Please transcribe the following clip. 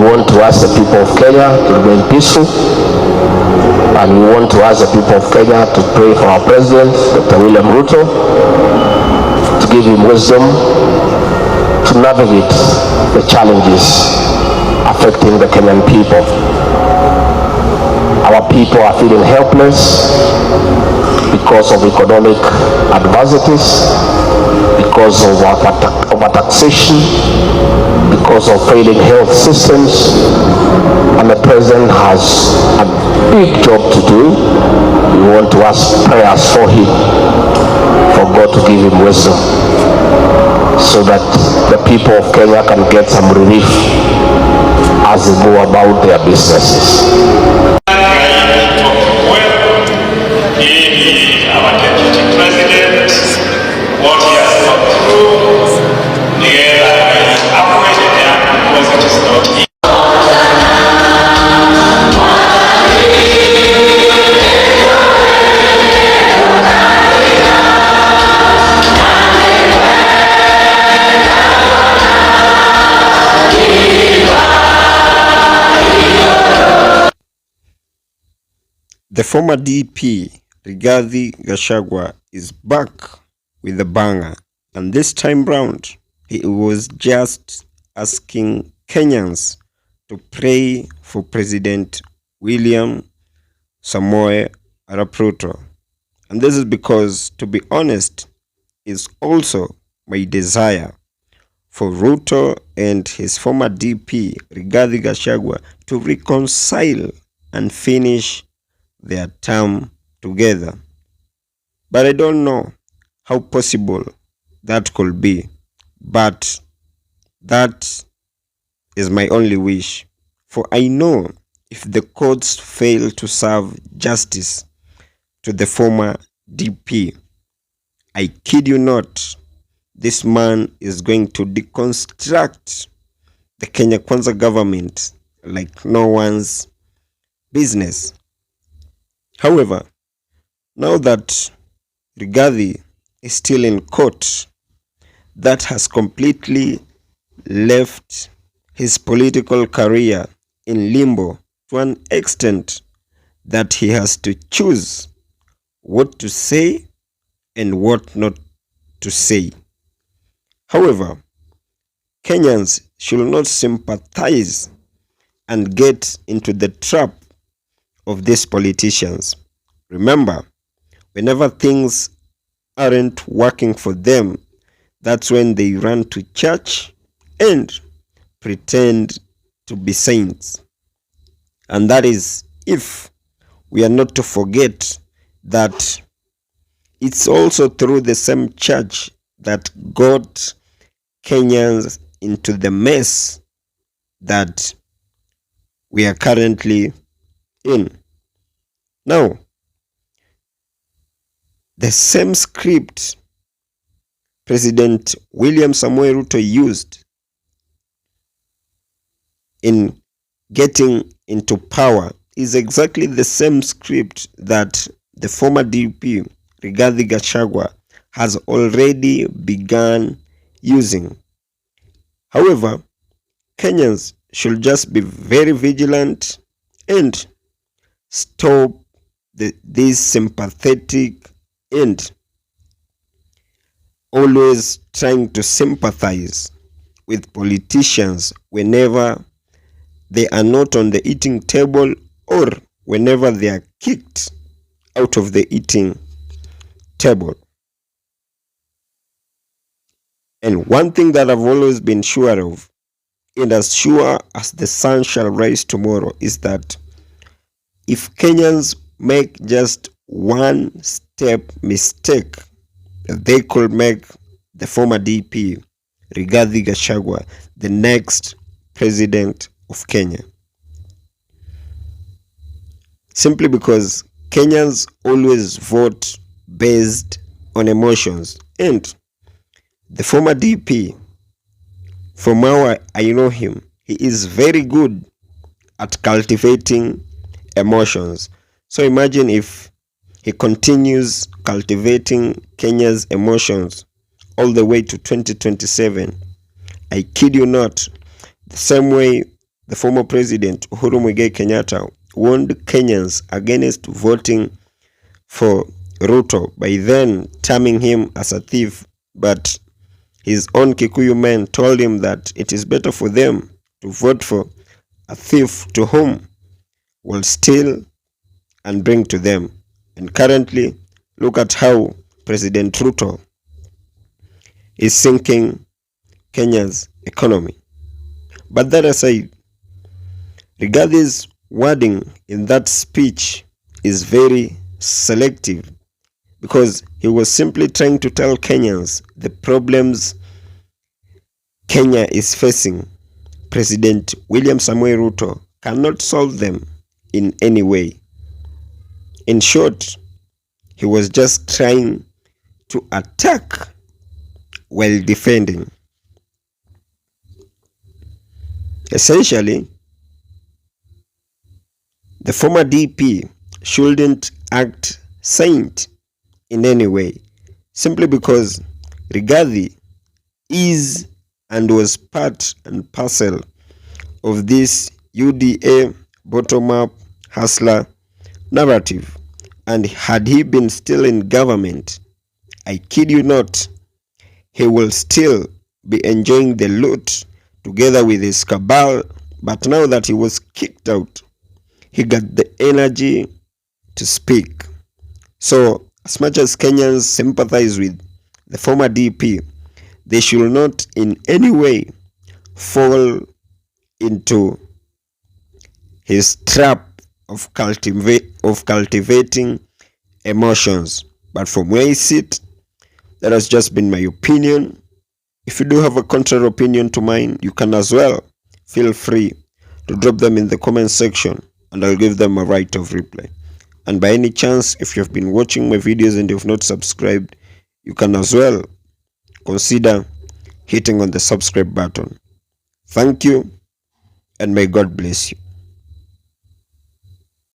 want to ask the people of Kenya to remain peaceful, and we want to ask the people of Kenya to pray for our president, Dr. William Ruto, to give him wisdom to navigate the challenges affecting the Kenyan people. Our people are feeling helpless because of economic adversities, because of overtaxation, because of failing health systems, and the president has a big job to do. We want to ask prayers for him, for God to give him wisdom, so that the people of Kenya can get some relief as they go about their businesses. The former DP, Gachagua, is back with a banger, and this time round, he was just asking Kenyans to pray for President William Samoei Arap Ruto. And this is because, to be honest, is also my desire for Ruto and his former DP, Gachagua, to reconcile and finish their term together. But I don't know how possible that could be. But that is my only wish. For I know if the courts fail to serve justice to the former DP, I kid you not, this man is going to deconstruct the Kenya Kwanza government like no one's business. However, now that Rigathi is still in court, that has completely left his political career in limbo to an extent that he has to choose what to say and what not to say. However, Kenyans should not sympathize and get into the trap of these politicians. Remember, whenever things aren't working for them, that's when they run to church and pretend to be saints. And that is if we are not to forget that it's also through the same church that got Kenyans into the mess that we are currently in. Now, the same script President William Samoei Ruto used in getting into power is exactly the same script that the former DP, Gachagua, has already begun using. However, Kenyans should just be very vigilant and stop this sympathetic and always trying to sympathize with politicians whenever they are not on the eating table or whenever they are kicked out of the eating table. And one thing that I've always been sure of, and as sure as the sun shall rise tomorrow, is that if Kenyans make just one step mistake, they could make the former DP, Gachagua, the next president of Kenya. Simply because Kenyans always vote based on emotions. And the former DP, from how I know him, he is very good at cultivating emotions. So imagine if he continues cultivating Kenya's emotions all the way to 2027. I kid you not, the same way the former president Uhuru Muigai Kenyatta warned Kenyans against voting for Ruto by then terming him as a thief, but his own Kikuyu men told him that it is better for them to vote for a thief to whom will steal and bring to them. And currently, look at how President Ruto is sinking Kenya's economy. But that aside, Rigathi's wording in that speech is very selective, because he was simply trying to tell Kenyans the problems Kenya is facing. President William Samoei Ruto cannot solve them in any way. In short, he was just trying to attack while defending. Essentially, the former DP shouldn't act saint in any way, simply because Rigathi is and was part and parcel of this UDA bottom-up hustler narrative. And had he been still in government, I kid you not, he will still be enjoying the loot together with his cabal. But now that he was kicked out, he got the energy to speak. So as much as Kenyans sympathize with the former DP, they should not in any way fall into his trap of cultivating emotions. But from where I sit, that has just been my opinion. If you do have a contrary opinion to mine, you can as well feel free to drop them in the comment section, and I'll give them a right of reply. And by any chance, if you've been watching my videos and you've not subscribed, you can as well consider hitting on the subscribe button. Thank you, and may God bless you.